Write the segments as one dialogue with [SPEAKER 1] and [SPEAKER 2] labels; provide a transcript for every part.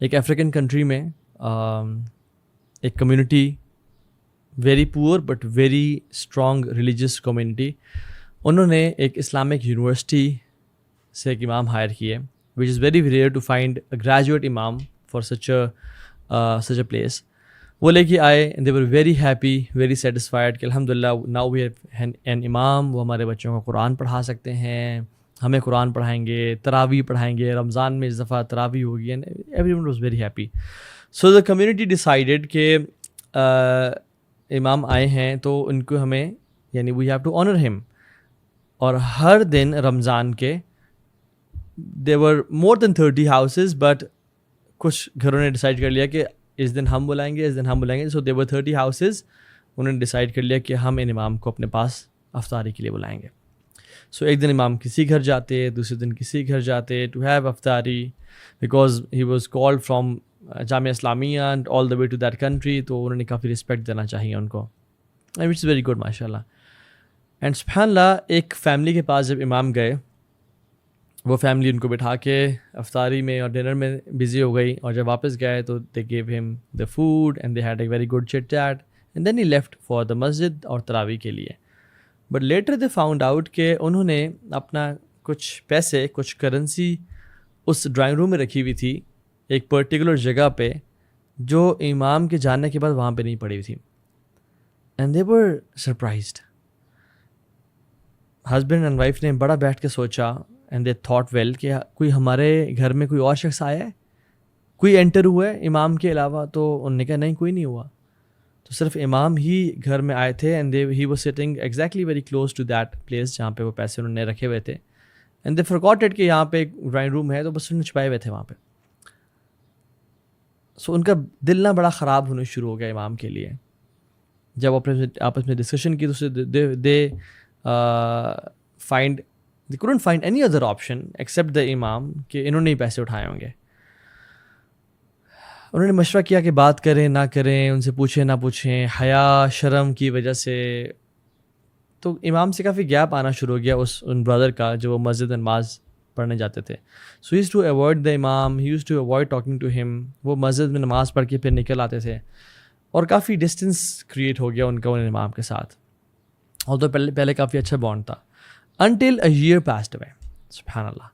[SPEAKER 1] ایک African country میں ایک community very poor but very strong religious community, انہوں نے ایک اسلامک یونیورسٹی سے ایک امام ہائر کیے، which is very rare to find a graduate امام فار سچ اے پلیس. وہ لے کے آئے، they were very happy very satisfied کہ الحمد للہ ناؤ وی ہیو این امام، وہ ہمارے بچوں کو قرآن پڑھا سکتے ہیں، ہمیں قرآن پڑھائیں گے، تراویح پڑھائیں گے، رمضان میں اس دفعہ تراویح ہوگی، and every one was very happy. So the community decided کہ امام آئے ہیں تو ان کو ہمیں یعنی وی ہیو ٹو آنر ہم. اور ہر دن رمضان کے there were more than 30 houses but کچھ گھروں نے ڈیسائیڈ کر لیا کہ اس دن ہم بلائیں گے، اس دن ہم بلائیں گے. سو there were 30 houses، انہوں نے ڈیسائیڈ کر لیا کہ ہم ان امام کو اپنے پاس افطاری کے لیے بلائیں گے. سو ایک دن امام کسی گھر جاتے، دوسرے دن کسی گھر جاتے ٹو ہیو افطاری because he was called from Jamia Islamia and all the way to that country. تو انہوں نے کافی رسپیکٹ دینا چاہیے ان کو، وچ از ویری گڈ ماشاء اللہ. اینڈ سبحان اللہ ایک فیملی کے پاس جب امام گئے، وہ فیملی ان کو بٹھا کے افطاری میں اور ڈنر میں بزی ہو گئی، اور جب واپس گئے تو they gave him the food and they had a very good chit chat and then he left for the مسجد اور تراویح کے لیے. But later they found out کہ انہوں نے اپنا کچھ پیسے، کچھ کرنسی اس ڈرائنگ روم میں رکھی ہوئی تھی ایک پرٹیکولر جگہ پہ، جو امام کے جانے کے بعد وہاں پہ نہیں پڑی ہوئی تھی. And they were surprised. Husband and wife نے بڑا بیٹھ کے سوچا اینڈ دے تھاٹ ویل کہ کوئی ہمارے گھر میں کوئی اور شخص آیا ہے، کوئی انٹر ہوا ہے امام کے علاوہ؟ تو انہوں نے کہا نہیں، کوئی نہیں ہوا. تو صرف امام ہی گھر میں آئے تھے and he was sitting exactly very close to that place جہاں پہ وہ پیسے انہوں نے رکھے ہوئے تھے. اینڈ دے فارگاٹ اٹ کہ یہاں پہ ایک ڈرائنگ روم ہے، تو بس انہوں نے چھپائے ہوئے تھے وہاں پہ. سو ان کا دل نہ بڑا خراب ہونا شروع ہو گیا امام کے لیے. جب آپس میں ڈسکشن کی تو they find they couldn't find any other option except the imam کہ انہوں نے ہی پیسے اٹھائے ہوں گے. انہوں نے مشورہ کیا کہ بات کریں نہ کریں، ان سے پوچھیں نہ پوچھیں، حیا شرم کی وجہ سے. تو امام سے کافی گیپ آنا شروع ہو گیا ان برادر کا جو وہ مسجد نماز پڑھنے جاتے تھے. سو he used to avoid the imam, he used to avoid talking to him. وہ مسجد میں نماز پڑھ کے پھر نکل آتے تھے، اور کافی ڈسٹینس کریٹ ہو گیا ان کا ان امام کے ساتھ. اور تو پہلے کافی اچھا بانڈ تھا until a year passed away. سبحان اللہ.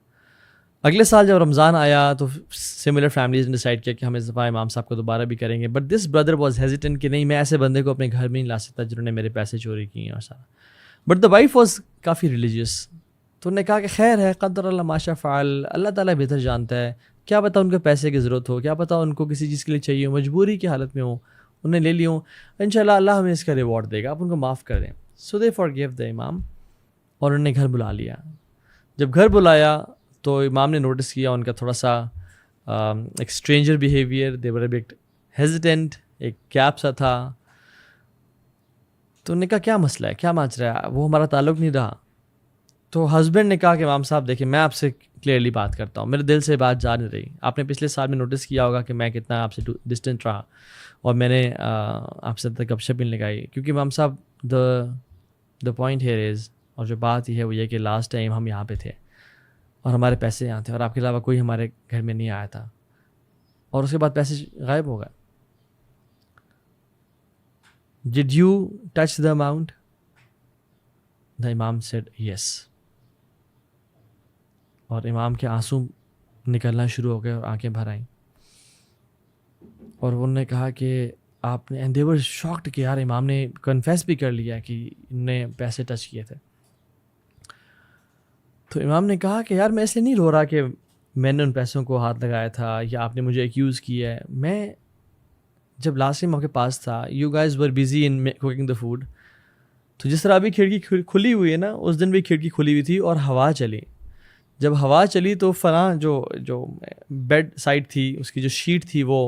[SPEAKER 1] اگلے سال جب رمضان آیا تو سملر فیملیز نے ڈیسائیڈ کیا کہ ہم اس دفعہ امام صاحب کو دوبارہ بھی کریں گے. But this brother was hesitant کہ نہیں، میں ایسے بندے کو اپنے گھر میں نہیں لا سکتا جنہوں نے میرے پیسے چوری کیے ہیں اور سارا. But the wife was coffee religious. تو انہوں نے کہا کہ خیر ہے، قدر اللہ ما شاء فعل، اللہ تعالیٰ بہتر جانتا ہے، کیا پتہ ان کو پیسے کی ضرورت ہو، کیا پتہ ان کو کسی چیز کے لیے چاہیے ہو، مجبوری کی حالت میں ہو، انہیں لے لی ہوں، انشاءاللہ اللہ ہمیں اس کا ریوارڈ دے گا، آپ ان کو معاف کر دیں. سو دے فارگیو دا امام، اور انہوں نے گھر بلا لیا. جب گھر بلایا تو امام نے نوٹس کیا ان کا تھوڑا سا ایک stranger behaviour, they were a but hesitant, ایک گیپ سا تھا. تو انہوں نے کہا کیا مسئلہ ہے، کیا مانچ رہا ہے، وہ ہمارا تعلق نہیں رہا. تو ہسبینڈ نے کہا کہ امام صاحب دیکھیں، میں آپ سے کلیئرلی بات کرتا ہوں، میرے دل سے بات جا نہیں رہی. آپ نے پچھلے سال میں نوٹس کیا ہوگا کہ میں کتنا آپ سے ڈسٹینٹ رہا، اور میں نے آپ سے گپ شپ نہیں لگائی. کیونکہ امام صاحب دا پوائنٹ ہیئر از، اور جو بات یہ ہے وہ یہ کہ لاسٹ ٹائم ہم یہاں پہ تھے اور ہمارے پیسے یہاں تھے، اور آپ کے علاوہ کوئی ہمارے گھر میں نہیں آیا تھا، اور اس کے بعد پیسے غائب ہو گئے. Did you touch the amount? The Imam said yes. اور امام کے آنسو نکلنا شروع ہو گئے اور آنکھیں بھر آئیں، اور انہوں نے کہا کہ آپ نے، and they were shocked کہ یار امام نے کنفیس بھی کر لیا کہ انہوں نے پیسے ٹچ کیے تھے. تو امام نے کہا کہ یار میں اس لیے نہیں رو رہا کہ میں نے ان پیسوں کو ہاتھ لگایا تھا یا آپ نے مجھے ایکیوز کیا ہے. میں جب لاسٹ ٹائم آپ کے پاس تھا، you guys were busy in cooking the food. تو جس طرح ابھی کھڑکی کھلی ہوئی ہے نا، اس دن بھی کھڑکی کھلی ہوئی تھی اور ہوا چلی. جب ہوا چلی تو فلاں جو بیڈ سائڈ تھی اس کی جو شیٹ تھی وہ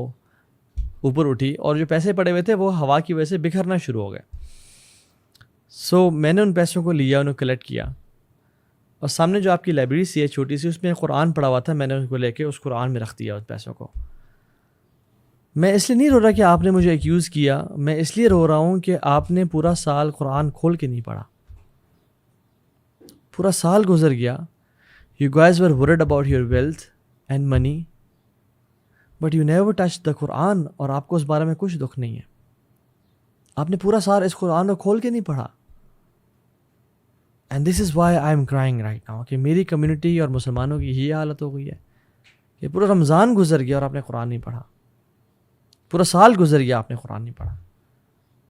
[SPEAKER 1] اوپر اٹھی، اور جو پیسے پڑے ہوئے تھے وہ ہوا کی وجہ سے بکھرنا شروع ہو گئے. سو میں نے ان پیسوں کو لیا، انہیں کلیکٹ کیا، اور سامنے جو آپ کی لائبریری سی ہے چھوٹی سی، اس میں قرآن پڑا ہوا تھا، میں نے اس کو لے کے اس قرآن میں رکھ دیا اس پیسوں کو. میں اس لیے نہیں رو رہا کہ آپ نے مجھے ایکیوز کیا، میں اس لیے رو رہا ہوں کہ آپ نے پورا سال قرآن کھول کے نہیں پڑھا. پورا سال گزر گیا، you guys were worried about your wealth and money, but you never touch the قرآن، اور آپ کو اس بارے میں کچھ دکھ نہیں ہے. آپ نے پورا سال اس قرآن کو کھول کے نہیں پڑھا. And this is why I am crying right now, کہ میری کمیونٹی اور مسلمانوں کی یہ حالت ہو گئی ہے کہ پورا رمضان گزر گیا اور آپ نے قرآن نہیں پڑھا، پورا سال گزر گیا آپ نے قرآن نہیں پڑھا.